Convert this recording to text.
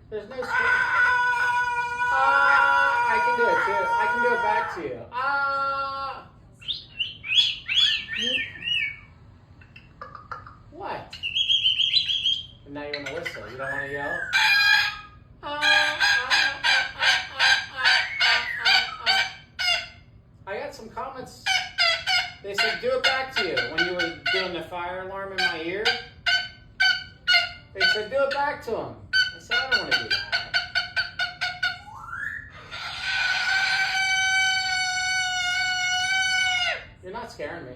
There's no Ah, I can do it too. I can do it back to you. Ah. What? And now you want to whistle. You don't want to yell? I got some comments. They said, do it back to you when you were doing the fire alarm in my ear. They said, do it back to him. I said, I don't want to do that. You're not scaring me.